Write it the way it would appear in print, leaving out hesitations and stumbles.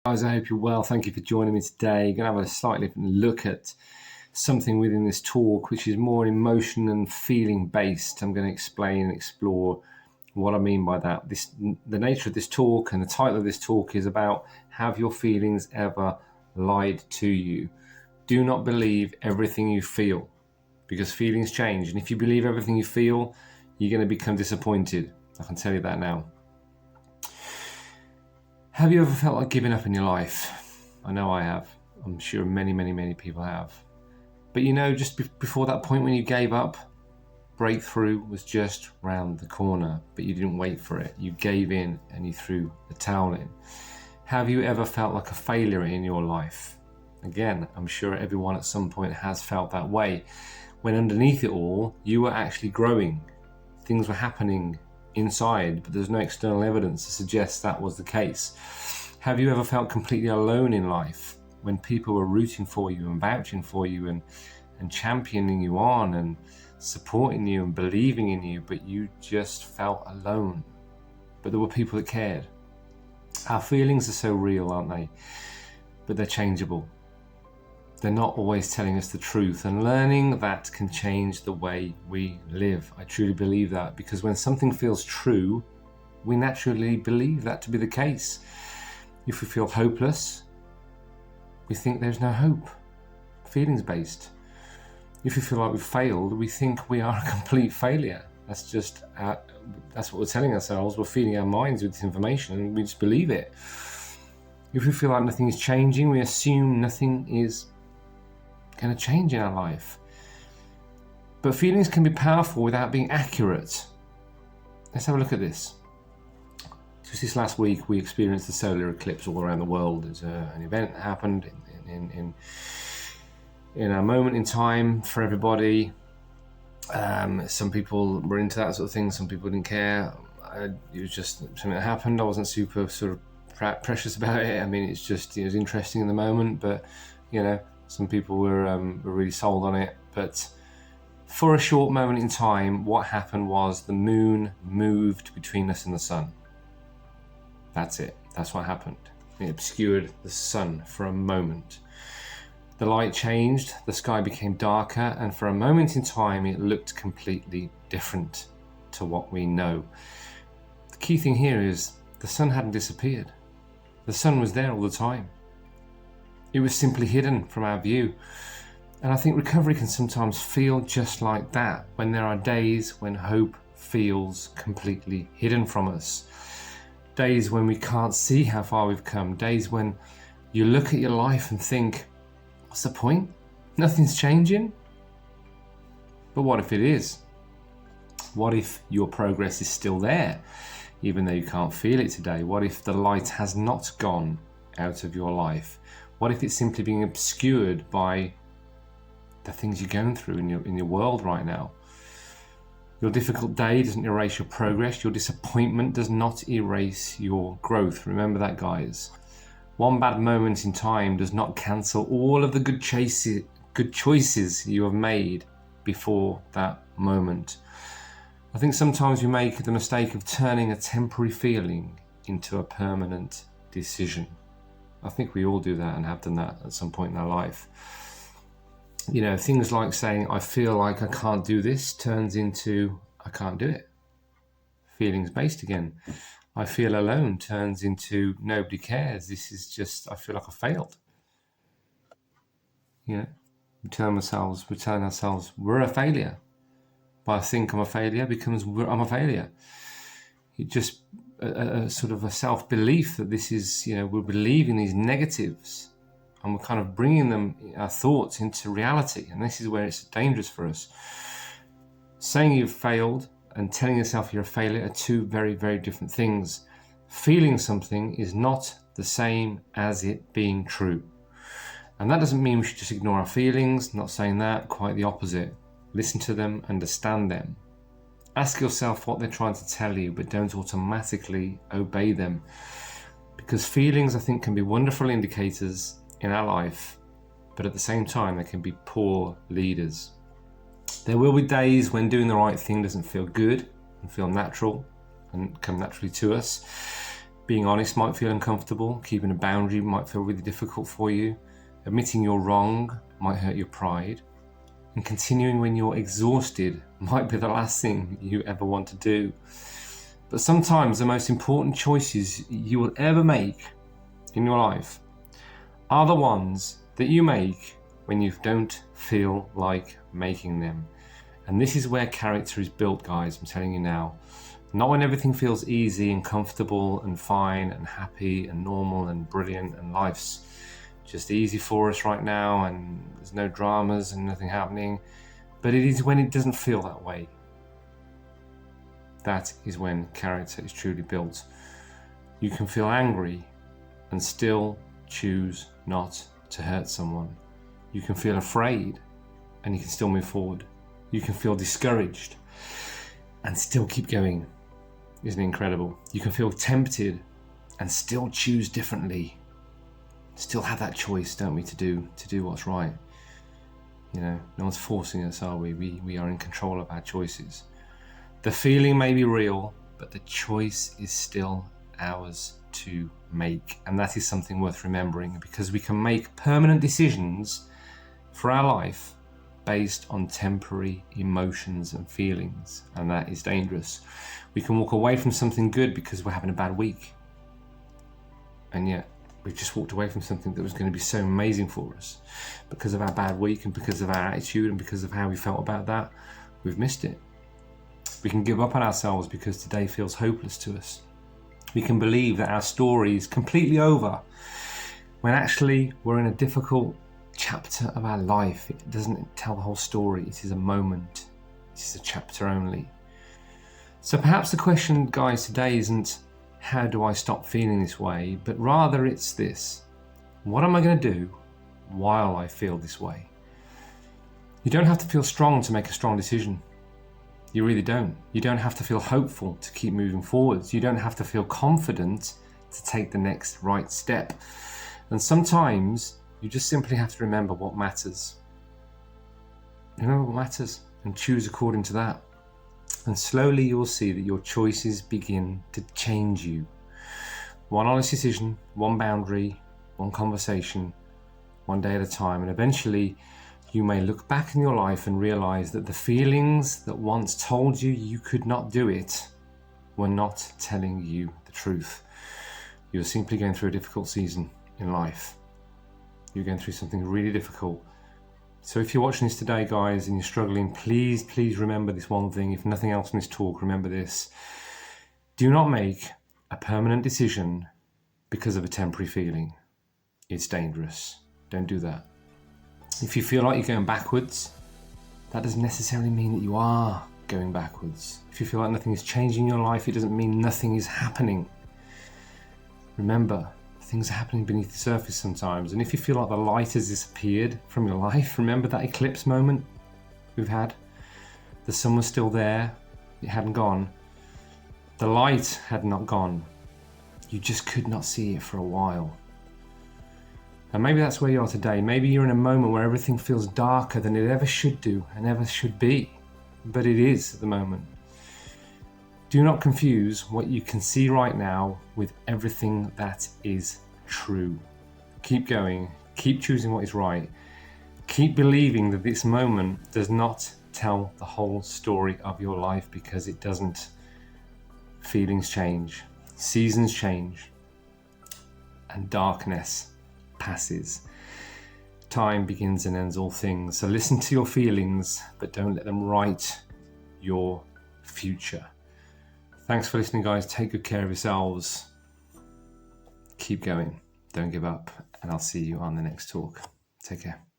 Guys, I hope you're well. Thank you for joining me today. Going to have a slightly different look at something within this talk, which is more emotion and feeling based. I'm going to explain and explore what I mean by that. The nature of this talk and the title of this talk is about, have your feelings ever lied to you? Do not believe everything you feel, because feelings change. And if you believe everything you feel, you're going to become disappointed. I can tell you that now. Have you ever felt like giving up in your life? I know I have. I'm sure many people have. But just before that point when you gave up, breakthrough was just round the corner, but you didn't wait for it. You gave in and you threw the towel in. Have you ever felt like a failure in your life? Again, I'm sure everyone at some point has felt that way. When underneath it all, you were actually growing. Things were happening inside, but there's no external evidence to suggest that was the case. Have you ever felt completely alone in life when people were rooting for you and vouching for you and championing you on and supporting you and believing in you, but you just felt alone, but there were people that cared? Our feelings are so real, aren't they? But they're changeable. They're not always telling us the truth, and learning that can change the way we live. I truly believe that, because when something feels true, we naturally believe that to be the case. If we feel hopeless, we think there's no hope. Feelings based. If we feel like we've failed, we think we are a complete failure. That's what we're telling ourselves. We're feeding our minds with this information and we just believe it. If we feel like nothing is changing, we assume nothing is going to change in our life. But feelings can be powerful without being accurate. Let's have a look at this. Just this last week, we experienced the solar eclipse all around the world. There's an event that happened in a moment in time for everybody. Some people were into that sort of thing. Some people didn't care. It was just something that happened. I wasn't super sort of precious about it. I mean, it was interesting in the moment, but some people were really sold on it. But for a short moment in time, what happened was the moon moved between us and the sun. That's it. That's what happened. It obscured the sun for a moment. The light changed, the sky became darker, and for a moment in time, it looked completely different to what we know. The key thing here is the sun hadn't disappeared. The sun was there all the time. It was simply hidden from our view. And I think recovery can sometimes feel just like that, when there are days when hope feels completely hidden from us. Days when we can't see how far we've come. Days when you look at your life and think, what's the point? Nothing's changing. But what if it is? What if your progress is still there, even though you can't feel it today? What if the light has not gone out of your life? What if it's simply being obscured by the things you're going through in your world right now? Your difficult day doesn't erase your progress. Your disappointment does not erase your growth. Remember that, guys. One bad moment in time does not cancel all of the good choices you have made before that moment. I think sometimes we make the mistake of turning a temporary feeling into a permanent decision. I think we all do that and have done that at some point in our life. Things like saying, I feel like I can't do this, turns into, I can't do it. Feelings based again. I feel alone turns into, nobody cares. This is just, I feel like I failed. We tell ourselves, we're a failure. But I think I'm a failure becomes, I'm a failure. It just, a sort of a self-belief that this is, we're believing these negatives and we're kind of bringing our thoughts into reality. And this is where it's dangerous for us. Saying you've failed and telling yourself you're a failure are two very, very different things. Feeling something is not the same as it being true. And that doesn't mean we should just ignore our feelings, not saying that, quite the opposite. Listen to them, understand them. Ask yourself what they're trying to tell you, but don't automatically obey them. Because feelings, I think, can be wonderful indicators in our life, but at the same time, they can be poor leaders. There will be days when doing the right thing doesn't feel good and feel natural and come naturally to us. Being honest might feel uncomfortable. Keeping a boundary might feel really difficult for you. Admitting you're wrong might hurt your pride. And continuing when you're exhausted might be the last thing you ever want to do. But sometimes the most important choices you will ever make in your life are the ones that you make when you don't feel like making them. And this is where character is built, guys, I'm telling you now. Not when everything feels easy and comfortable and fine and happy and normal and brilliant and life's just easy for us right now and there's no dramas and nothing happening. But it is when it doesn't feel that way. That is when character is truly built. You can feel angry and still choose not to hurt someone. You can feel afraid and you can still move forward. You can feel discouraged and still keep going. Isn't it incredible? You can feel tempted and still choose differently. Still have that choice, don't we, to do what's right. You know, no one's forcing us, are we? We are in control of our choices. The feeling may be real, but the choice is still ours to make. And that is something worth remembering, because we can make permanent decisions for our life based on temporary emotions and feelings, and that is dangerous. We can walk away from something good because we're having a bad week, and yet we've just walked away from something that was going to be so amazing for us. Because of our bad week and because of our attitude and because of how we felt about that, we've missed it. We can give up on ourselves because today feels hopeless to us. We can believe that our story is completely over when actually we're in a difficult chapter of our life. It doesn't tell the whole story. It is a moment. It is a chapter only. So perhaps the question, guys, today isn't how do I stop feeling this way, but rather it's this: what am I going to do while I feel this way? You don't have to feel strong to make a strong decision. You really don't. You don't have to feel hopeful to keep moving forwards. You don't have to feel confident to take the next right step. And sometimes you just simply have to remember what matters. Remember what matters and choose according to that. And slowly you'll see that your choices begin to change you. One honest decision, one boundary, one conversation, one day at a time. And eventually you may look back in your life and realize that the feelings that once told you you could not do it were not telling you the truth. You're simply going through a difficult season in life. You're going through something really difficult. So if you're watching this today, guys, and you're struggling, please remember this one thing. If nothing else in this talk, remember this. Do not make a permanent decision because of a temporary feeling. It's dangerous. Don't do that. If you feel like you're going backwards, that doesn't necessarily mean that you are going backwards. If you feel like nothing is changing in your life, it doesn't mean nothing is happening. Remember, things are happening beneath the surface sometimes. And if you feel like the light has disappeared from your life, remember that eclipse moment we've had? The sun was still there. It hadn't gone. The light had not gone. You just could not see it for a while. And maybe that's where you are today. Maybe you're in a moment where everything feels darker than it ever should do and ever should be. But it is at the moment. Do not confuse what you can see right now with everything that is true. Keep going. Keep choosing what is right. Keep believing that this moment does not tell the whole story of your life, because it doesn't. Feelings change. Seasons change. And darkness passes. Time begins and ends all things. So listen to your feelings, but don't let them write your future. Thanks for listening, guys. Take good care of yourselves. Keep going. Don't give up. And I'll see you on the next talk. Take care.